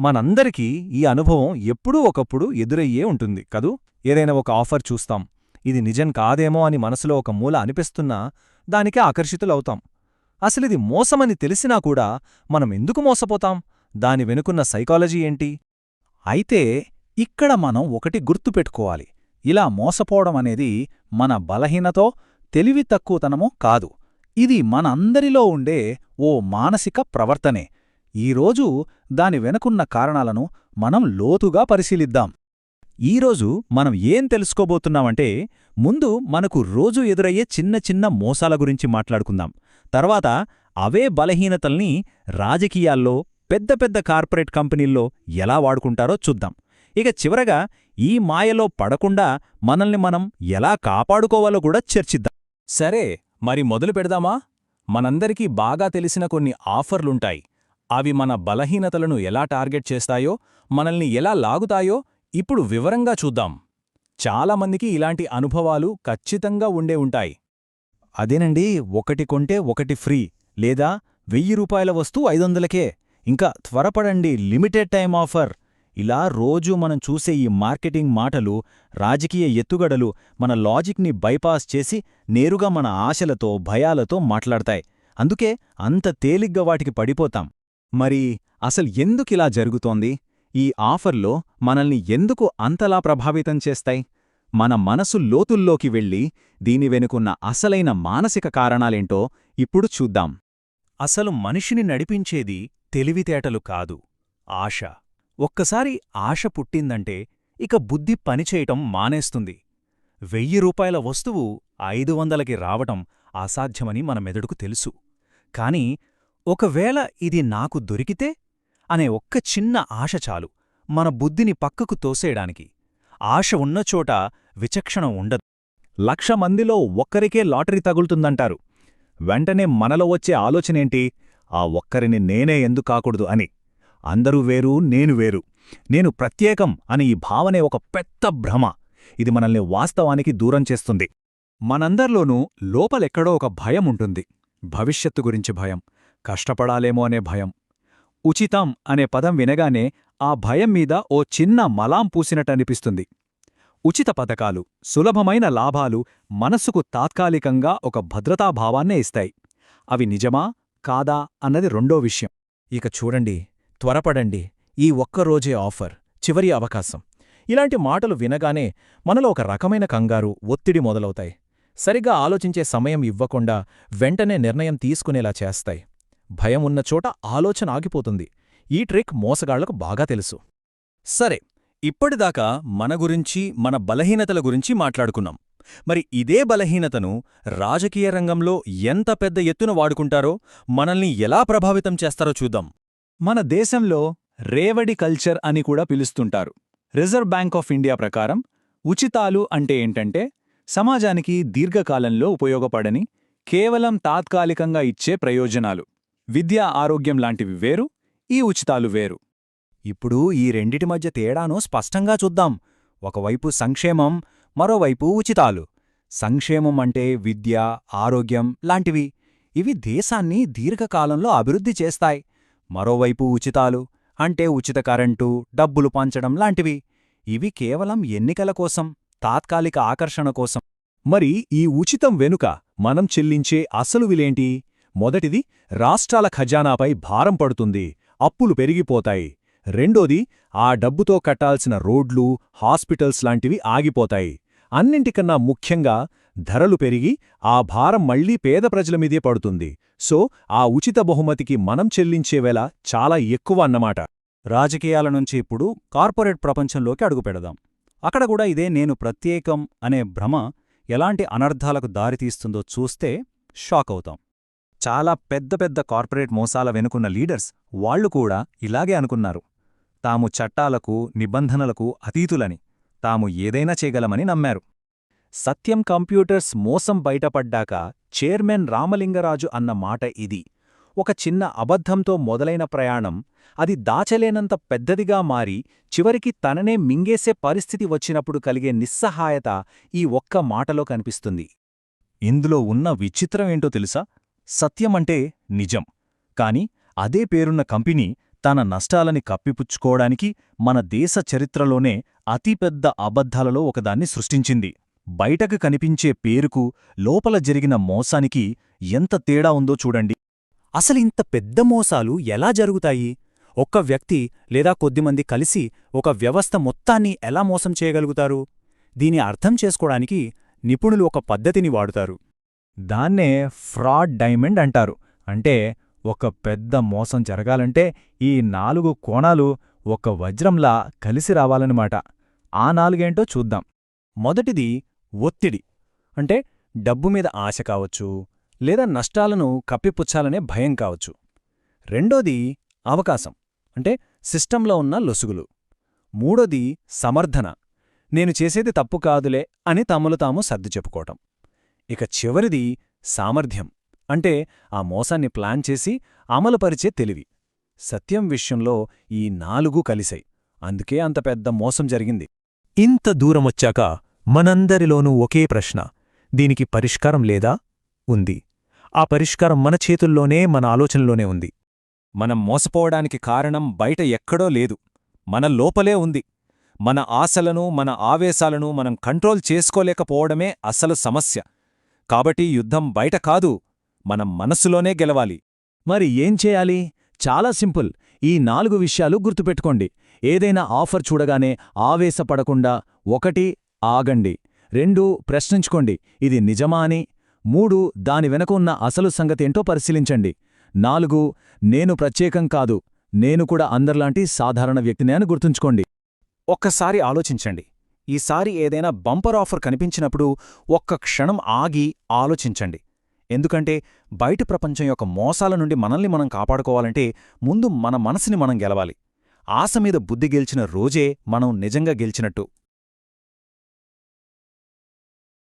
మనందరికీ ఈ అనుభవం ఎప్పుడూ ఒకప్పుడు ఎదురయ్యే ఉంటుంది కదూ. ఏదైనా ఒక ఆఫర్ చూస్తాం, ఇది నిజం కాదేమో అని మనసులో ఒక మూల అనిపిస్తున్నా దానికే ఆకర్షితులవుతాం. అసలిది మోసమని తెలిసినా కూడా మనం ఎందుకు మోసపోతాం? దాని వెనుకున్న సైకాలజీ ఏంటి? అయితే ఇక్కడ మనం ఒకటి గుర్తుపెట్టుకోవాలి. ఇలా మోసపోవడమనేది మన బలహీనతో తెలివి తక్కువతనమో కాదు. ఇది మనందరిలో ఉండే ఓ మానసిక ప్రవర్తనే. ఈరోజు దాని వెనుకున్న కారణాలను మనం లోతుగా పరిశీలిద్దాం. ఈరోజు మనం ఏం తెలుసుకోబోతున్నామంటే, ముందు మనకు రోజూ ఎదురయ్యే చిన్న చిన్న మోసాల గురించి మాట్లాడుకుందాం. తర్వాత అవే బలహీనతల్ని రాజకీయాల్లో, పెద్ద పెద్ద కార్పొరేట్ కంపెనీల్లో ఎలా వాడుకుంటారో చూద్దాం. ఇక చివరగా ఈ మాయలో పడకుండా మనల్ని మనం ఎలా కాపాడుకోవాలో కూడా చర్చిద్దాం. సరే, మరి మొదలు పెడదామా? మనందరికీ బాగా తెలిసిన కొన్ని ఆఫర్లుంటాయి. అవి మన బలహీనతలను ఎలా టార్గెట్ చేస్తాయో, మనల్ని ఎలా లాగుతాయో ఇప్పుడు వివరంగా చూద్దాం. చాలామందికి ఇలాంటి అనుభవాలు ఖచ్చితంగా ఉండే ఉంటాయి. అదేనండి, ఒకటి కొంటే ఒకటి ఫ్రీ, లేదా 1000 రూపాయల వస్తువు 500కే, ఇంకా త్వరపడండి లిమిటెడ్ టైం ఆఫర్. ఇలా రోజూ మనం చూసే ఈ మార్కెటింగ్ మాటలు, రాజకీయ ఎత్తుగడలు మన లాజిక్ని బైపాస్ చేసి నేరుగా మన ఆశలతో, భయాలతో మాట్లాడతాయి. అందుకే అంత తేలిగ్గా వాటికి పడిపోతాం. మరి అసలు ఎందుకిలా జరుగుతోంది? ఈ ఆఫర్లో మనల్ని ఎందుకు అంతలా ప్రభావితం చేస్తాయి? మన మనసు లోతుల్లోకి వెళ్ళి దీని వెనుకున్న అసలైన మానసిక కారణాలేంటో ఇప్పుడు చూద్దాం. అసలు మనిషిని నడిపించేది తెలివితేటలు కాదు, ఆశ. ఒక్కసారి ఆశ పుట్టిందంటే ఇక బుద్ధి పనిచేయటం మానేస్తుంది. 1000 రూపాయల వస్తువు 500కి రావటం అసాధ్యమని మన మెదడుకు తెలుసు. కాని ఒకవేళ ఇది నాకు దొరికితే అనే ఒక్క చిన్న ఆశ చాలు మన బుద్ధిని పక్కకు తోసేయడానికి. ఆశ ఉన్నచోట విచక్షణ ఉండదు. 1,00,000 మందిలో ఒక్కరికే లాటరీ తగులుతుందంటారు. వెంటనే మనలో వచ్చే ఆలోచనేంటి? ఆ ఒక్కరిని నేనే ఎందుకాకూడదు అని. అందరూ వేరు, నేను వేరు, నేను ప్రత్యేకం అని ఈ భావనే ఒక పెద్ద భ్రమ. ఇది మనల్ని వాస్తవానికి దూరం చేస్తుంది. మనందర్లోనూ లోపలెక్కడో ఒక భయం ఉంటుంది. భవిష్యత్తు గురించి భయం, కష్టపడాలేమో అనే భయం. ఉచితం అనే పదం వినగానే ఆ భయం మీద ఓ చిన్న మలాం పూసినట్టనిపిస్తుంది. ఉచిత పథకాలు, సులభమైన లాభాలు మనస్సుకు తాత్కాలికంగా ఒక భద్రతాభావాన్నే ఇస్తాయి. అవి నిజమా కాదా అన్నది రెండో విషయం. ఇక చూడండి, త్వరపడండి, ఈ ఒక్కరోజే ఆఫర్, చివరి అవకాశం, ఇలాంటి మాటలు వినగానే మనలో ఒక రకమైన కంగారు, ఒత్తిడి మొదలవుతాయి. సరిగ్గా ఆలోచించే సమయం ఇవ్వకుండా వెంటనే నిర్ణయం తీసుకునేలా చేస్తాయి. భయం ఉన్నచోట ఆలోచన ఆగిపోతుంది. ఈ ట్రిక్ మోసగాళ్లకు బాగా తెలుసు. సరే, ఇప్పటిదాకా మన గురించి, మన బలహీనతల గురించి మాట్లాడుకున్నాం. మరి ఇదే బలహీనతను రాజకీయ రంగంలో ఎంత పెద్ద ఎత్తున వాడుకుంటారో, మనల్ని ఎలా ప్రభావితం చేస్తారో చూద్దాం. మన దేశంలో రేవడి కల్చర్ అని కూడా పిలుస్తుంటారు. రిజర్వ్ బ్యాంక్ ఆఫ్ ఇండియా ప్రకారం ఉచితాలు అంటే ఏంటంటే సమాజానికి దీర్ఘకాలంలో ఉపయోగపడని, కేవలం తాత్కాలికంగా ఇచ్చే ప్రయోజనాలు. విద్య, ఆరోగ్యం లాంటివి వేరు, ఈ ఉచితాలు వేరు. ఇప్పుడు ఈ రెండిటి మధ్య తేడాను స్పష్టంగా చూద్దాం. ఒకవైపు సంక్షేమం, మరోవైపు ఉచితాలు. సంక్షేమం అంటే విద్య, ఆరోగ్యం లాంటివి. ఇవి దేశాన్ని దీర్ఘకాలంలో అభివృద్ధి చేస్తాయి. మరోవైపు ఉచితాలు అంటే ఉచిత కరెంటు, డబ్బులు పంచడం లాంటివి. ఇవి కేవలం ఎన్నికల కోసం, తాత్కాలిక ఆకర్షణ కోసం. మరి ఈ ఉచితం వెనుక మనం చెల్లించే అసలు విలేంటి? మొదటిది, రాష్ట్రాల ఖజానాపై భారం పడుతుంది, అప్పులు పెరిగిపోతాయి. రెండోది, ఆ డబ్బుతో కట్టాల్సిన రోడ్లు, హాస్పిటల్స్ లాంటివి ఆగిపోతాయి. అన్నింటికన్నా ముఖ్యంగా ధరలు పెరిగి ఆ భారం మళ్లీ పేద ప్రజల మీదే పడుతుంది. సో ఆ ఉచిత బహుమతికి మనం చెల్లించే వెల చాలా ఎక్కువ అన్నమాట. రాజకీయాల నుంచి ఇప్పుడు కార్పొరేట్ ప్రపంచంలోకి అడుగుపెడదాం. అక్కడ కూడా ఇదే నేను ప్రత్యేకం అనే భ్రమ ఎలాంటి అనర్థాలకు దారితీస్తుందో చూస్తే షాక్ అవుతాం. చాలా పెద్ద పెద్ద కార్పొరేట్ మోసాల వెనుకున్న లీడర్స్ వాళ్లు కూడా ఇలాగే అనుకున్నారు. తాము చట్టాలకు, నిబంధనలకు అతీతులని, తాము ఏదైనా చేయగలమని నమ్మారు. సత్యం కంప్యూటర్స్ మోసం బయటపడ్డాక చైర్మన్ రామలింగరాజు అన్న మాట ఇది. ఒక చిన్న అబద్ధంతో మొదలైన ప్రయాణం, అది దాచలేనంత పెద్దదిగా మారి చివరికి తననే మింగేసే పరిస్థితి వచ్చినప్పుడు కలిగే నిస్సహాయత ఈ ఒక్క మాటలో కనిపిస్తుంది. ఇందులో ఉన్న విచిత్రమేంటో తెలుసా? సత్యమంటే నిజం. కాని అదే పేరున్న కంపెనీ తన నష్టాలని కప్పిపుచ్చుకోవడానికి మన దేశ చరిత్రలోనే అతిపెద్ద అబద్ధాలలో ఒకదాన్ని సృష్టించింది. బయటకు కనిపించే పేరుకు లోపల జరిగిన మోసానికి ఎంత తేడా ఉందో చూడండి. అసలింత పెద్ద మోసాలు ఎలా జరుగుతాయి? ఒక్క వ్యక్తి లేదా కొద్దిమంది కలిసి ఒక వ్యవస్థ మొత్తాన్ని ఎలా మోసం చేయగలుగుతారు? దీని అర్థం చేసుకోవడానికి నిపుణులు ఒక పద్ధతిని వాడుతారు. దాన్నే ఫ్రాడ్ డైమండ్ అంటారు. అంటే ఒక పెద్ద మోసం జరగాలంటే ఈ 4 కోణాలు ఒక వజ్రంలా కలిసి రావాలన్నమాట. ఆ 4 చూద్దాం. మొదటిది ఒత్తిడి. అంటే డబ్బు మీద ఆశ కావచ్చు, లేదా నష్టాలను కప్పిపుచ్చాలనే భయం కావచ్చు. రెండోది అవకాశం. అంటే సిస్టంలో ఉన్న లొసుగులు. మూడోది సమర్థన. నేను చేసేది తప్పు కాదులే అని తమను తాము సర్ది చెప్పుకోవటం. ఇక చివరిది సామర్థ్యం. అంటే ఆ మోసాన్ని ప్లాన్ చేసి అమలుపరిచే తెలివి. సత్యం విషయంలో ఈ 4 కలిశాయి. అందుకే అంత పెద్ద మోసం జరిగింది. ఇంత దూరమొచ్చాక మనందరిలోనూ ఒకే ప్రశ్న: దీనికి పరిష్కారం లేదా? ఉంది. ఆ పరిష్కారం మన చేతుల్లోనే, మన ఆలోచనలోనే ఉంది. మనం మోసపోవడానికి కారణం బయట ఎక్కడో లేదు, మన లోపలే ఉంది. మన ఆశలను, మన ఆవేశాలను మనం కంట్రోల్ చేసుకోలేకపోవడమే అసలు సమస్య. కాబట్టి యుద్ధం బయట కాదు, మనం మనస్సులోనే గెలవాలి. మరి ఏం చేయాలి? చాలా సింపుల్. ఈ 4 విషయాలు గుర్తుపెట్టుకోండి. ఏదైనా ఆఫర్ చూడగానే ఆవేశపడకుండా 1 ఆగండి, 2 ప్రశ్నించుకోండి ఇది నిజమా అని, 3 దాని వెనక ఉన్న అసలు సంగతేంటో పరిశీలించండి, 4 నేను ప్రత్యేకం కాదు, నేను కూడా అందరిలాంటి సాధారణ వ్యక్తినే అని గుర్తుంచుకోండి. ఒక్కసారి ఆలోచించండి. ఈసారి ఏదైనా బంపర్ ఆఫర్ కనిపించినప్పుడు ఒక్క క్షణం ఆగి ఆలోచించండి. ఎందుకంటే బయటి ప్రపంచం యొక్క మోసాల నుండి మనల్ని మనం కాపాడుకోవాలంటే ముందు మన మనసుని మనం గెలవాలి. ఆశ మీద బుద్ధి గెలిచిన రోజే మనం నిజంగా గెలిచినట్టు.